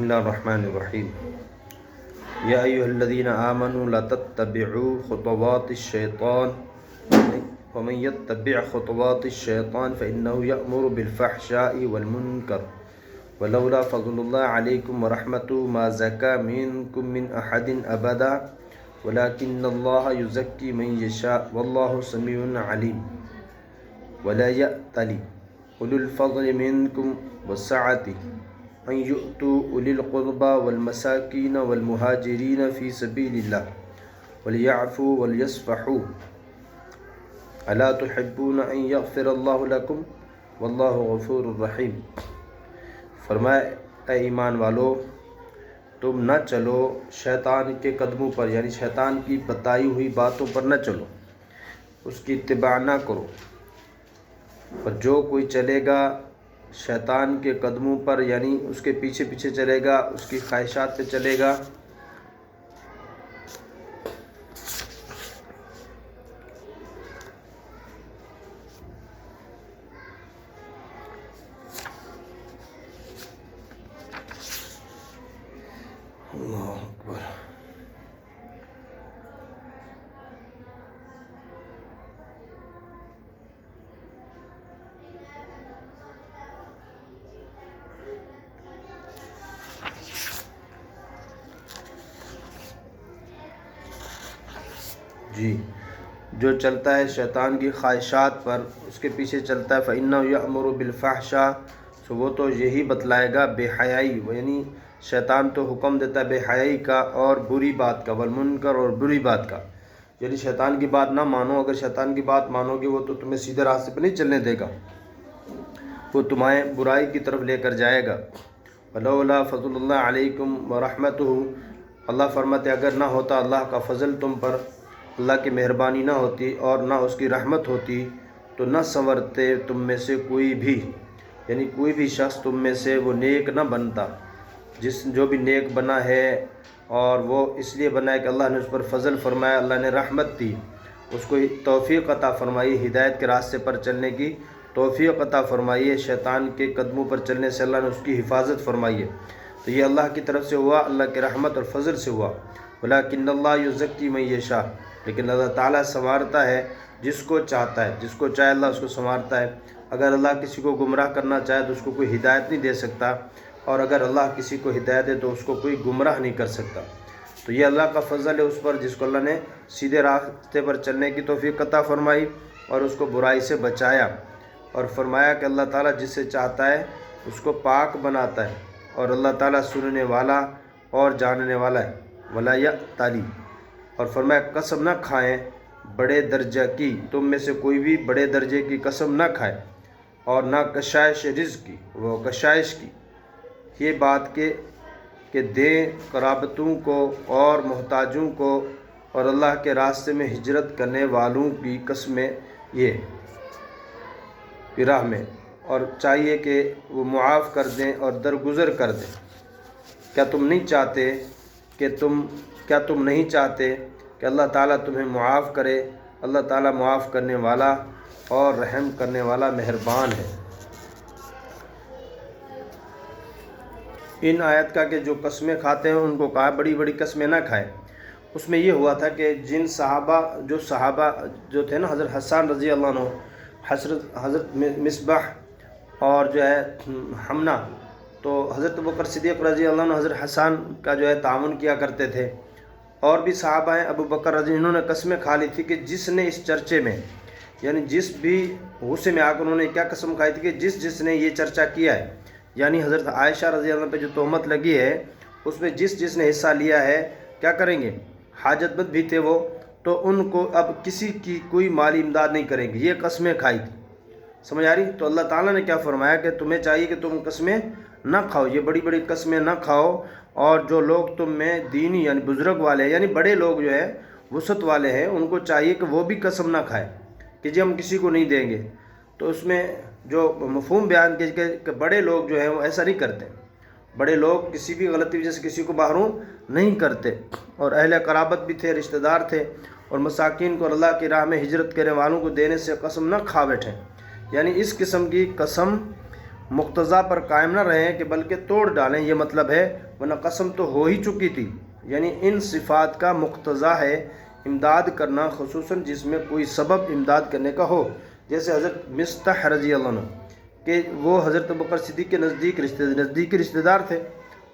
بسم اللہ الرحمن الرحیم یا ایھا الذین آمنوا لا تتبعوا خطوات الشیطان ومن يتبع خطوات الشیطان فإنه يأمر بالفحشاء والمنکر ولولا فضل اللہ علیکم ورحمتہ ما زکا منکم من احد ابدا ولکن اللہ یزکی من یشاء واللہ سمیع علیم ولا یأتل اولو الفضل منکم والسعة ان یؤتوا اولی القربى والمساکین والمہاجرین فی سبیل اللہ ولیعفوا ولیصفحوا الا تحبون ان یغفر اللہ لکم واللہ غفور رحیم۔ فرمائے اے ایمان والو، تم نہ چلو شیطان کے قدموں پر، یعنی شیطان کی بتائی ہوئی باتوں پر نہ چلو، اس کی اتباع نہ کرو، اور جو کوئی چلے گا شیطان کے قدموں پر، یعنی اس کے پیچھے پیچھے چلے گا، اس کی خواہشات پہ چلے گا، اللہ اکبر۔ جی، جو چلتا ہے شیطان کی خواہشات پر، اس کے پیچھے چلتا ہے، فَإِنَّهُ يَأْمُرُ بِالْفَحْشَاءِ، تو وہ تو یہی بتلائے گا بے حیائی، یعنی شیطان تو حکم دیتا ہے بے حیائی کا اور بری بات کا، والمنکر اور بری بات کا، یعنی شیطان کی بات نہ مانو۔ اگر شیطان کی بات مانو گے وہ تو تمہیں سیدھے راستے پہ نہیں چلنے دے گا، وہ تمہیں برائی کی طرف لے کر جائے گا۔ وَلَوْلَا فَضْلُ اللَّهِ عَلَيْكُمْ وَرَحْمَتُهُ، اللہ فرماتے اگر نہ ہوتا اللہ کا فضل تم پر، اللہ کی مہربانی نہ ہوتی اور نہ اس کی رحمت ہوتی، تو نہ سنورتے تم میں سے کوئی بھی، یعنی کوئی بھی شخص تم میں سے وہ نیک نہ بنتا، جو بھی نیک بنا ہے اور وہ اس لیے بنا ہے کہ اللہ نے اس پر فضل فرمایا، اللہ نے رحمت دی، اس کو توفیق عطا فرمائی، ہدایت کے راستے پر چلنے کی توفیق عطا فرمائی ہے، شیطان کے قدموں پر چلنے سے اللہ نے اس کی حفاظت فرمائی ہے، تو یہ اللہ کی طرف سے ہوا، اللہ کے رحمت اور فضل سے ہوا۔ ولیکن اللہ یزکی من یشاء، لیکن اللہ تعالیٰ سنوارتا ہے جس کو چاہتا ہے، جس کو چاہے اللہ اس کو سنوارتا ہے۔ اگر اللہ کسی کو گمراہ کرنا چاہے تو اس کو کوئی ہدایت نہیں دے سکتا، اور اگر اللہ کسی کو ہدایت دے تو اس کو کوئی گمراہ نہیں کر سکتا۔ تو یہ اللہ کا فضل ہے اس پر جس کو اللہ نے سیدھے راستے پر چلنے کی توفیق عطا فرمائی اور اس کو برائی سے بچایا، اور فرمایا کہ اللہ تعالیٰ جس سے چاہتا ہے اس کو پاک بناتا ہے، اور اللہ تعالیٰ سننے والا اور جاننے والا ہے۔ ولا یأتل، اور فرمایا قسم نہ کھائیں بڑے درجہ کی، تم میں سے کوئی بھی بڑے درجے کی قسم نہ کھائے، اور نہ کشائش رزق کی، وہ کشائش کی، یہ بات کہ دیں قرابتوں کو اور محتاجوں کو اور اللہ کے راستے میں ہجرت کرنے والوں کی قسمیں، یہ راہ میں، اور چاہیے کہ وہ معاف کر دیں اور درگزر کر دیں۔ کیا تم نہیں چاہتے کہ اللہ تعالیٰ تمہیں معاف کرے؟ اللہ تعالیٰ معاف کرنے والا اور رحم کرنے والا مہربان ہے۔ ان آیت کا کہ جو قسمیں کھاتے ہیں ان کو کہا بڑی بڑی قسمیں نہ کھائے۔ اس میں یہ ہوا تھا کہ جن صحابہ جو تھے نا، حضرت حسان رضی اللہ عنہ، حضرت مصباح اور جو ہے حمنہ، تو حضرت ابوبکر صدیق رضی اللہ عنہ حضرت حسان کا جو ہے تعاون کیا کرتے تھے، اور بھی صحابہ ہیں ابو بکر رضی، انہوں نے قسمیں کھا لی تھی کہ جس نے اس چرچے میں، یعنی جس بھی غصے میں آ کر انہوں نے کیا قسم کھائی تھی کہ جس نے یہ چرچا کیا ہے، یعنی حضرت عائشہ رضی اللہ عنہ پہ جو تہمت لگی ہے اس میں جس نے حصہ لیا ہے، کیا کریں گے؟ حاجت مند بھی تھے وہ، تو ان کو اب کسی کی کوئی مالی امداد نہیں کریں گے، یہ قسمیں کھائی تھی۔ سمجھ آ رہی؟ تو اللہ تعالیٰ نے کیا فرمایا کہ تمہیں چاہیے کہ تم قسمیں نہ کھاؤ، یہ بڑی بڑی قسمیں نہ کھاؤ، اور جو لوگ تم میں دینی یعنی بزرگ والے ہیں، یعنی بڑے لوگ جو ہے وسعت والے ہیں، ان کو چاہیے کہ وہ بھی قسم نہ کھائے کہ جی ہم کسی کو نہیں دیں گے۔ تو اس میں جو مفہوم بیان کیا کہ بڑے لوگ جو ہیں وہ ایسا نہیں کرتے، بڑے لوگ کسی بھی غلطی وجہ سے کسی کو محروم نہیں کرتے، اور اہل قرابت بھی تھے، رشتہ دار تھے، اور مساکین کو اللہ کی راہ میں ہجرت کرنے والوں کو دینے سے قسم نہ کھا بیٹھیں، یعنی اس قسم کی قسم مقتضا پر قائم نہ رہیں کہ بلکہ توڑ ڈالیں، یہ مطلب ہے، ورنہ قسم تو ہو ہی چکی تھی۔ یعنی ان صفات کا مقتضا ہے امداد کرنا، خصوصاً جس میں کوئی سبب امداد کرنے کا ہو، جیسے حضرت مصطح رضی اللہ عنہ کہ وہ حضرت ابوبکر صدیق کے نزدیکی رشتہ دار تھے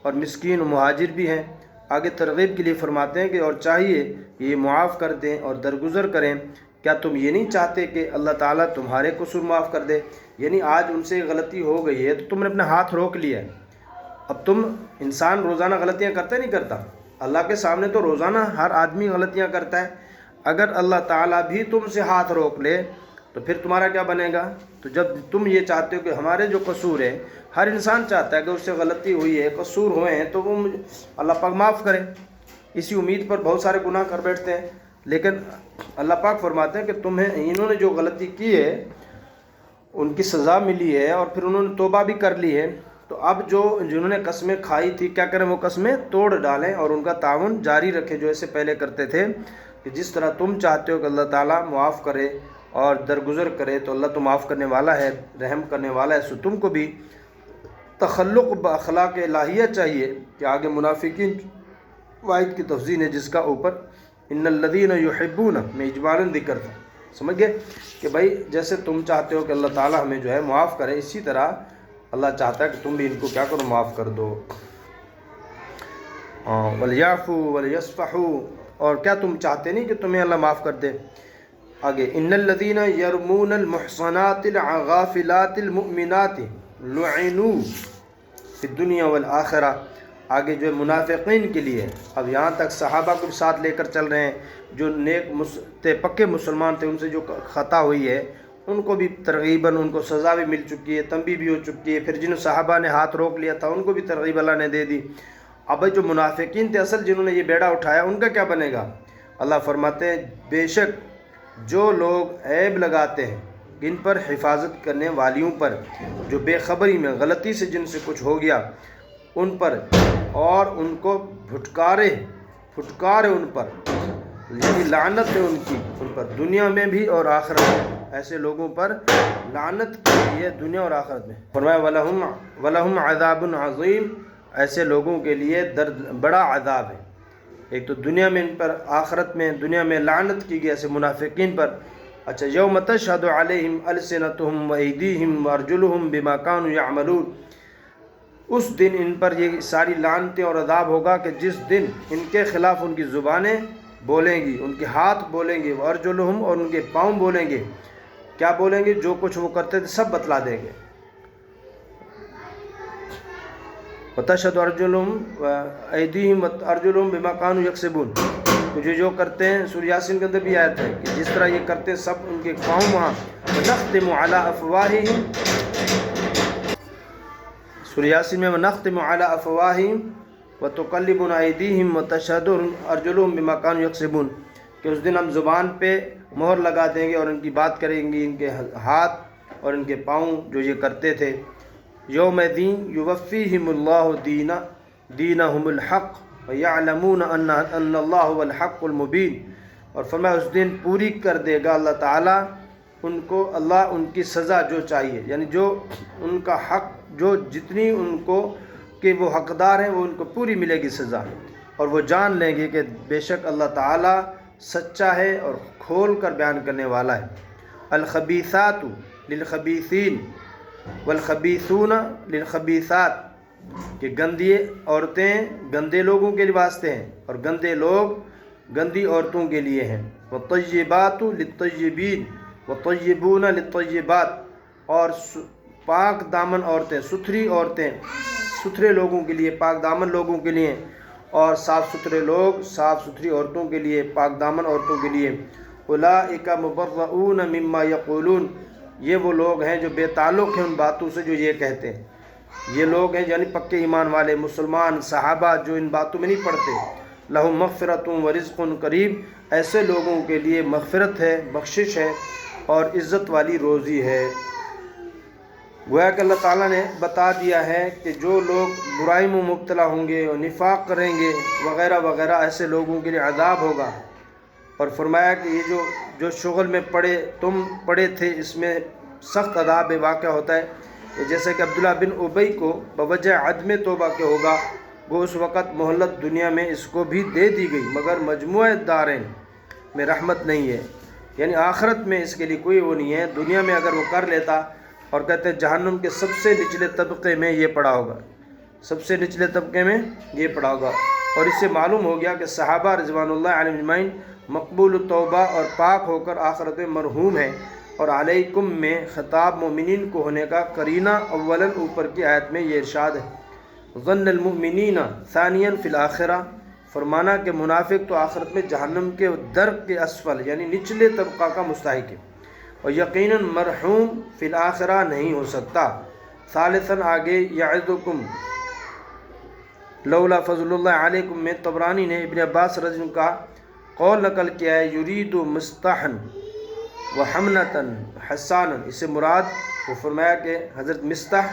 اور مسکین و مہاجر بھی ہیں۔ آگے ترغیب کے لیے فرماتے ہیں کہ اور چاہیے یہ معاف کر دیں اور درگزر کریں، کیا تم یہ نہیں چاہتے کہ اللہ تعالیٰ تمہارے قصور معاف کر دے؟ یعنی آج ان سے غلطی ہو گئی ہے تو تم نے اپنا ہاتھ روک لیا ہے، اب تم انسان روزانہ غلطیاں کرتا نہیں کرتا؟ اللہ کے سامنے تو روزانہ ہر آدمی غلطیاں کرتا ہے، اگر اللہ تعالیٰ بھی تم سے ہاتھ روک لے تو پھر تمہارا کیا بنے گا؟ تو جب تم یہ چاہتے ہو کہ ہمارے جو قصور ہے، ہر انسان چاہتا ہے کہ اس سے غلطی ہوئی ہے، قصور ہوئے ہیں تو وہ اللہ پاک معاف کرے، اسی امید پر بہت سارے گناہ کر بیٹھتے ہیں، لیکن اللہ پاک فرماتے ہیں کہ تمہیں انہوں نے جو غلطی کی ہے ان کی سزا ملی ہے اور پھر انہوں نے توبہ بھی کر لی ہے، تو اب جنہوں نے قسمیں کھائی تھی کیا کریں؟ وہ قسمیں توڑ ڈالیں اور ان کا تعاون جاری رکھیں جو ایسے پہلے کرتے تھے، کہ جس طرح تم چاہتے ہو کہ اللہ تعالیٰ معاف کرے اور درگزر کرے تو اللہ تو معاف کرنے والا ہے، رحم کرنے والا ہے، سو تم کو بھی تخلق باخلاق الہیہ چاہیے کہ آگے منافقین واحد کی تفضیل ہے جس کا اوپر ان الذین یحبون میں اجمالاً ذکر تھا، سمجھ گئے کہ بھائی جیسے تم چاہتے ہو کہ اللہ تعالیٰ ہمیں جو ہے معاف کرے، اسی طرح اللہ چاہتا ہے کہ تم بھی ان کو کیا کرو؟ معاف کر دو۔ وَلْيَعْفُوا وَلْيَصْفَحُوا، اور کیا تم چاہتے نہیں کہ تمہیں اللہ معاف کر دے؟ آگے ان الذین یرمون المحصنات الغافلات المؤمنات لعنوا فی الدنیا والآخرہ، آگے جو ہے منافقین کے لیے، اب یہاں تک صحابہ کو ساتھ لے کر چل رہے ہیں، جو نیک پکے مسلمان تھے، ان سے جو خطا ہوئی ہے ان کو بھی ترغیباً ان کو سزا بھی مل چکی ہے، تنبیہ بھی ہو چکی ہے، پھر جن صحابہ نے ہاتھ روک لیا تھا ان کو بھی ترغیب اللہ نے دے دی۔ اب جو منافقین تھے اصل جنہوں نے یہ بیڑا اٹھایا، ان کا کیا بنے گا؟ اللہ فرماتے ہیں بے شک جو لوگ عیب لگاتے ہیں ان پر حفاظت کرنے والیوں پر، جو بے خبری میں غلطی سے جن سے کچھ ہو گیا ان پر، اور ان کو پھٹکارے ان پر، یعنی لعنت ہے ان کی ان پر دنیا میں بھی اور آخرت میں، ایسے لوگوں پر لعنت کی گئی ہے دنیا اور آخرت میں۔ فرمایا وَلَهُمْ عَذَابٌ عَظِيمٌ، ایسے لوگوں کے لیے بڑا عذاب ہے، ایک تو دنیا میں ان پر، آخرت میں، دنیا میں لعنت کی گئی ایسے منافقین پر۔ اچھا، یوم تشہد علیہم السنتہم وایدیہم وارجلہم بما کانوا یعملون، اس دن ان پر یہ ساری لعنتیں اور عذاب ہوگا کہ جس دن ان کے خلاف ان کی زبانیں بولیں گی، ان کے ہاتھ بولیں گے، وارجلہم، اور ان کے پاؤں بولیں گے، کیا بولیں گے؟ جو کچھ وہ کرتے تھے سب بتلا دیں گے۔ وتشہد ارجلہم وایدیہم وارجلہم بما کانوا یکسبون، جو کرتے ہیں، سورہ یاسین کے اندر بھی آیت ہے کہ جس طرح یہ کرتے ہیں سب ان کے پاؤں وہاں، ونختم علی افواہہم، سورہ یاسین میں ونختم علی افواہہم وتکلمنا ایدیہم وتشہد ارجلہم بما کانوا یکسبون، کہ اس دن ہم زبان پہ مہر لگا دیں گے اور ان کی بات کریں گے ان کے ہاتھ اور ان کے پاؤں جو یہ کرتے تھے۔ یوم دین یوفیہم اللہ دینہم الحق وَيَعْلَمُونَ أَنَّ اللَّهُ هُوَ الْحَقُّ الْمُبِينُ، اور فرمایا اس دن پوری کر دے گا اللہ تعالیٰ ان کو، اللہ ان کی سزا جو چاہیے، یعنی جو ان کا حق، جو جتنی ان کو کہ وہ حقدار ہیں وہ ان کو پوری ملے گی سزا، اور وہ جان لیں گے کہ بے شک اللہ تعالیٰ سچا ہے اور کھول کر بیان کرنے والا ہے۔ الخبیثات للخبیثین والخبیثون للخبیثات، کہ گندی عورتیں گندے لوگوں کے واسطے ہیں اور گندے لوگ گندی عورتوں کے لیے ہیں۔ والطیبات للطیبین والطیبون للطیبات، اور پاک دامن عورتیں، ستھری عورتیں ستھرے لوگوں کے لیے، پاک دامن لوگوں کے لیے، اور صاف ستھرے لوگ صاف ستھری عورتوں کے لیے، پاک دامن عورتوں کے لیے۔ اولئک مبرؤون مما یقولون، یہ وہ لوگ ہیں جو بے تعلق ہیں ان باتوں سے جو یہ کہتے ہیں، یہ لوگ ہیں یعنی پکے ایمان والے مسلمان صحابہ جو ان باتوں میں نہیں پڑتے۔ لہم مغفرۃ ورزق قریب، ایسے لوگوں کے لیے مغفرت ہے، بخشش ہے اور عزت والی روزی ہے۔ گویا کہ اللہ تعالیٰ نے بتا دیا ہے کہ جو لوگ برائی میں مبتلا ہوں گے اور نفاق کریں گے وغیرہ وغیرہ، ایسے لوگوں کے لیے عذاب ہوگا، اور فرمایا کہ یہ جو شغل میں تم پڑے تھے اس میں سخت عذاب واقع ہوتا ہے۔ جیسے کہ عبداللہ بن ابی کو بوجہ عدم توبہ کے ہوگا، وہ اس وقت مہلت دنیا میں اس کو بھی دے دی گئی مگر مجموعہ دارین میں رحمت نہیں ہے، یعنی آخرت میں اس کے لیے کوئی وہ نہیں ہے۔ دنیا میں اگر وہ کر لیتا، اور کہتے ہیں جہنم کے سب سے نچلے طبقے میں یہ پڑا ہوگا، سب سے نچلے طبقے میں یہ پڑا ہوگا۔ اور اس سے معلوم ہو گیا کہ صحابہ رضوان اللہ علیہم اجمعین مقبول التوبہ اور پاک ہو کر آخرت میں مرحوم ہیں، اور علیکم میں خطاب مومنین کو ہونے کا قرینہ اولاً اوپر کی آیت میں یہ ارشاد ہے، ظن المؤمنین ثانیاً فی الآخرہ، فرمانا کہ منافق تو آخرت میں جہنم کے درک کے اسفل یعنی نچلے طبقہ کا مستحق ہے، اور یقیناً مرحوم فی الآخرہ نہیں ہو سکتا۔ ثالثاً آگے یعظکم لولا فضل اللہ علیکم میں طبرانی نے ابن عباس رضی اللہ عنہ کا قول نقل کیا ہے، یرید مستحن و حمنتاً حساناً، اس سے مراد وہ فرمایا کہ حضرت مستح،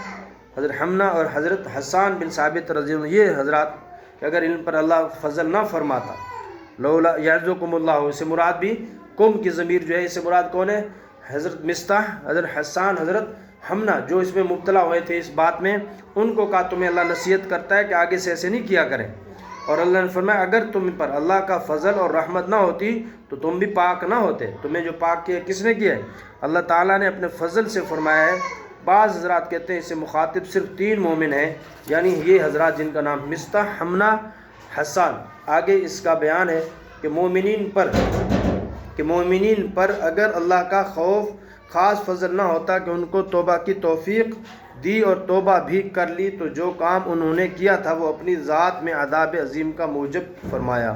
حضرت حمنہ اور حضرت حسان بن ثابت رضی اللہ عنہ یہ حضرات کہ اگر ان پر اللہ فضل نہ فرماتا، لولا یعظکم اللہ، اس سے مراد بھی کم کی ضمیر جو ہے اس سے مراد کون ہے؟ حضرت مستح، حضرت حسان، حضرت حمنہ جو اس میں مبتلا ہوئے تھے اس بات میں، ان کو کہا تمہیں اللہ نصیحت کرتا ہے کہ آگے سے ایسے نہیں کیا کریں، اور اللہ نے فرمایا اگر تم پر اللہ کا فضل اور رحمت نہ ہوتی تو تم بھی پاک نہ ہوتے، تمہیں جو پاک کیا کس نے کیا ہے؟ اللہ تعالیٰ نے اپنے فضل سے فرمایا ہے۔ بعض حضرات کہتے ہیں اس سے مخاطب صرف 3 مومن ہیں، یعنی یہ حضرات جن کا نام مستح، حمنہ، حسان۔ آگے اس کا بیان ہے کہ مومنین پر اگر اللہ کا خوف خاص فضل نہ ہوتا کہ ان کو توبہ کی توفیق دی اور توبہ بھی کر لی، تو جو کام انہوں نے کیا تھا وہ اپنی ذات میں عذاب عظیم کا موجب فرمایا۔